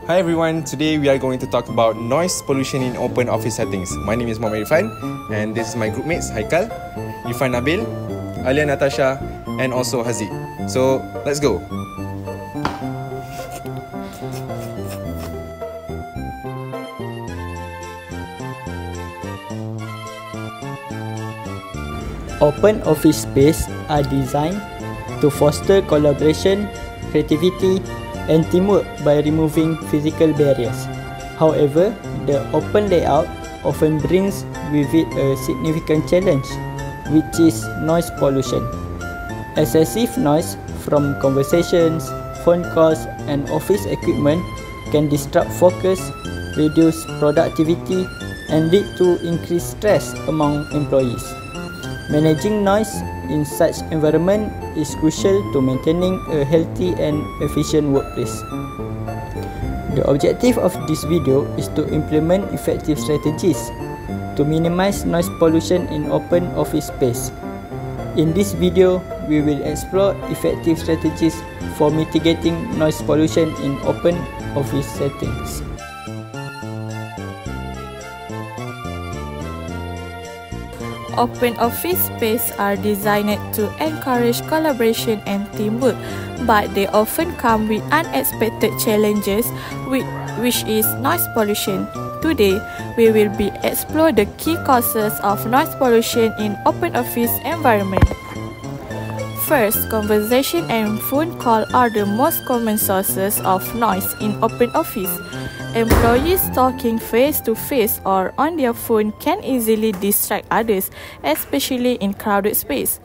Hi everyone, today we are going to talk about noise pollution in open office settings. My name is Muhammad Irfan and this is my group mates HAIKAL, NABIL, Alia, Natasya and also HAZIQ. So let's go. Open office space are designed to foster collaboration, creativity, and teamwork by removing physical barriers. However, the open layout often brings with it a significant challenge, which is noise pollution. Excessive noise from conversations, phone calls, and office equipment can disrupt focus, reduce productivity, and lead to increased stress among employees. Managing noise in such environment is crucial to maintaining a healthy and efficient workplace. The objective of this video is to implement effective strategies to minimize noise pollution in open office space. In this video, we will explore effective strategies for mitigating noise pollution in open office settings. Open office space are designed to encourage collaboration and teamwork, but they often come with unexpected challenges, which is noise pollution. Today, we will explore the key causes of noise pollution in open office environment. First, conversation and phone call are the most common sources of noise in open office. Employees talking face-to-face or on their phone can easily distract others, especially in crowded space.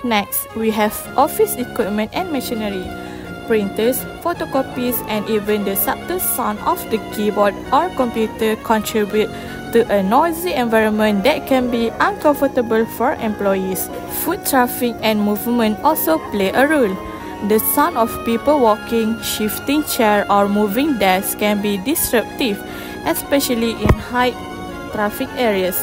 Next, we have office equipment and machinery. Printers, photocopies, and even the subtle sound of the keyboard or computer contribute to a noisy environment that can be uncomfortable for employees. Foot traffic and movement also play a role. The sound of people walking, shifting chair, or moving desks can be disruptive, especially in high traffic areas.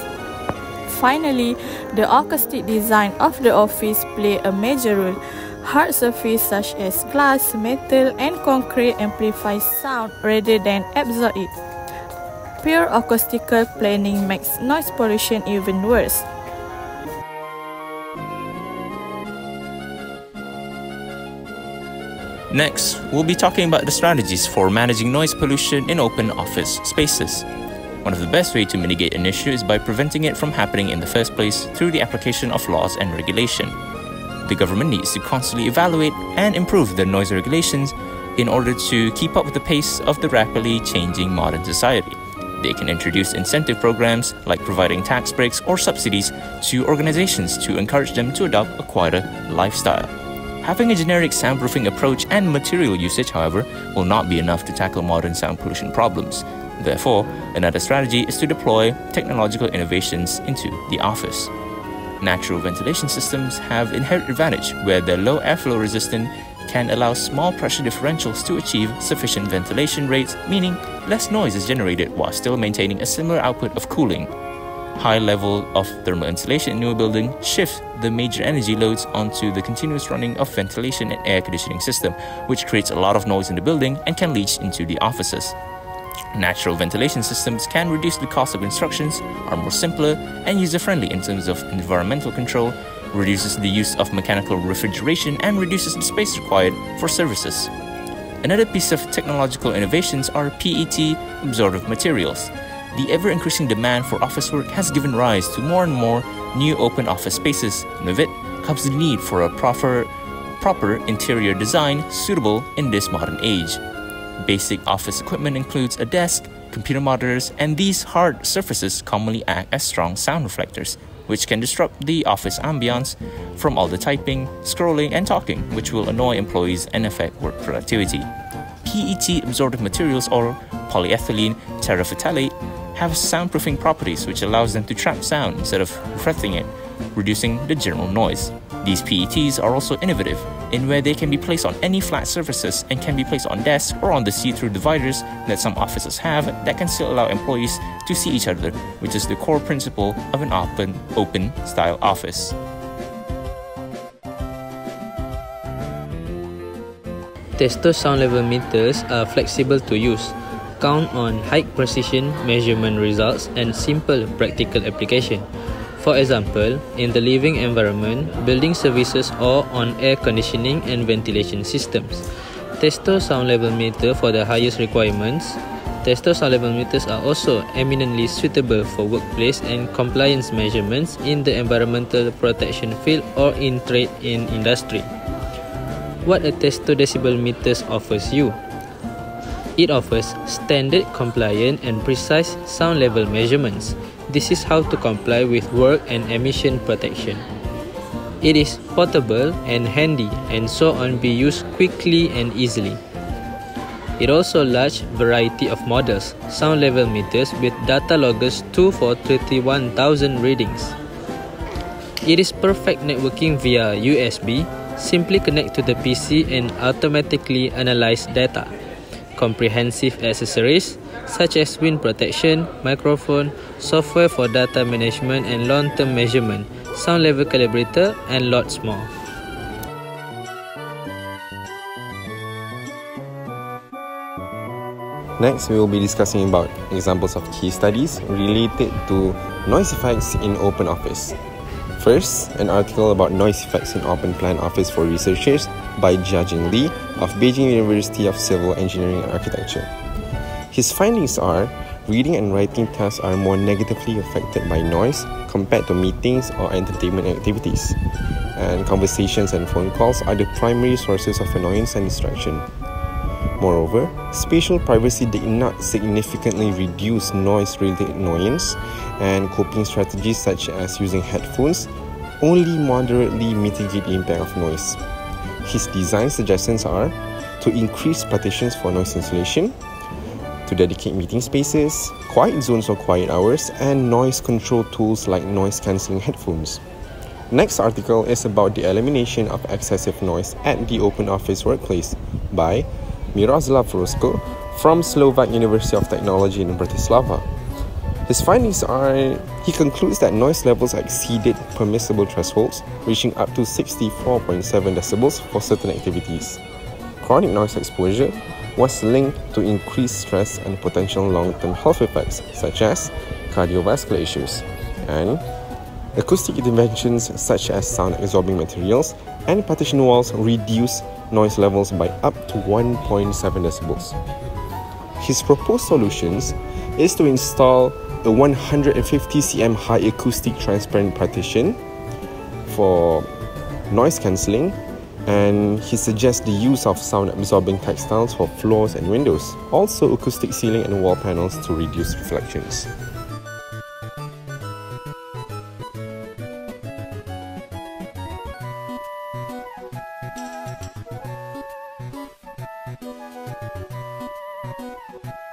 Finally, the acoustic design of the office play a major role. Hard surfaces such as glass, metal, and concrete amplify sound rather than absorb it. Poor acoustical planning makes noise pollution even worse. Next, we'll be talking about the strategies for managing noise pollution in open office spaces. One of the best ways to mitigate an issue is by preventing it from happening in the first place through the application of laws and regulation. The government needs to constantly evaluate and improve their noise regulations in order to keep up with the pace of the rapidly changing modern society. They can introduce incentive programs like providing tax breaks or subsidies to organizations to encourage them to adopt a quieter lifestyle. Having a generic soundproofing approach and material usage, however, will not be enough to tackle modern sound pollution problems. Therefore, another strategy is to deploy technological innovations into the office. Natural ventilation systems have inherent advantage where their low airflow resistance can allow small pressure differentials to achieve sufficient ventilation rates, meaning less noise is generated while still maintaining a similar output of cooling. High level of thermal insulation in newer buildings shifts the major energy loads onto the continuous running of ventilation and air conditioning system, which creates a lot of noise in the building and can leach into the offices. Natural ventilation systems can reduce the cost of instructions, are more simpler and user-friendly in terms of environmental control, reduces the use of mechanical refrigeration, and reduces the space required for services. Another piece of technological innovations are PET absorptive materials. The ever-increasing demand for office work has given rise to more and more new open office spaces, and with it comes the need for a proper interior design suitable in this modern age. Basic office equipment includes a desk, computer monitors, and these hard surfaces commonly act as strong sound reflectors, which can disrupt the office ambience from all the typing, scrolling, and talking, which will annoy employees and affect work productivity. PET absorptive materials or polyethylene terephthalate have soundproofing properties which allows them to trap sound instead of reflecting it, reducing the general noise. These PETs are also innovative in where they can be placed on any flat surfaces and can be placed on desks or on the see-through dividers that some offices have that can still allow employees to see each other, which is the core principle of an open style office. Testo sound level meters are flexible to use, count on high precision measurement results and simple practical application. For example, in the living environment, building services or on air conditioning and ventilation systems. Testo sound level meter for the highest requirements. Testo sound level meters are also eminently suitable for workplace and compliance measurements in the environmental protection field or in trade in industry. What a Testo decibel meters offers you? It offers standard, compliant and precise sound level measurements. This is how to comply with work and emission protection. It is portable and handy and so on be used quickly and easily. It also large variety of models, sound level meters with data loggers 2 for 31,000 readings. It is perfect networking via USB. Simply connect to the PC and automatically analyze data. Comprehensive accessories such as wind protection, microphone, software for data management and long-term measurement, sound level calibrator and lots more. Next, we will be discussing about examples of case studies related to noise effects in open office. First, an article about noise effects in open plan office for researchers by Jia Jingli of Beijing University of Civil Engineering and Architecture. His findings are reading and writing tasks are more negatively affected by noise compared to meetings or entertainment activities, and conversations and phone calls are the primary sources of annoyance and distraction. Moreover, spatial privacy did not significantly reduce noise-related annoyance, and coping strategies such as using headphones only moderately mitigate the impact of noise. His design suggestions are to increase partitions for noise insulation, to dedicate meeting spaces, quiet zones or quiet hours, and noise control tools like noise-cancelling headphones. Next article is about the elimination of excessive noise at the open office workplace by Miroslav Rusko from Slovak University of Technology in Bratislava. His findings are, he concludes that noise levels exceeded permissible thresholds, reaching up to 64.7 decibels for certain activities. Chronic noise exposure was linked to increased stress and potential long-term health effects such as cardiovascular issues, and acoustic interventions such as sound-absorbing materials and partition walls reduce noise levels by up to 1.7 decibels. His proposed solutions is to install a 150 cm high acoustic transparent partition for noise cancelling, and he suggests the use of sound-absorbing textiles for floors and windows, also acoustic ceiling and wall panels to reduce reflections.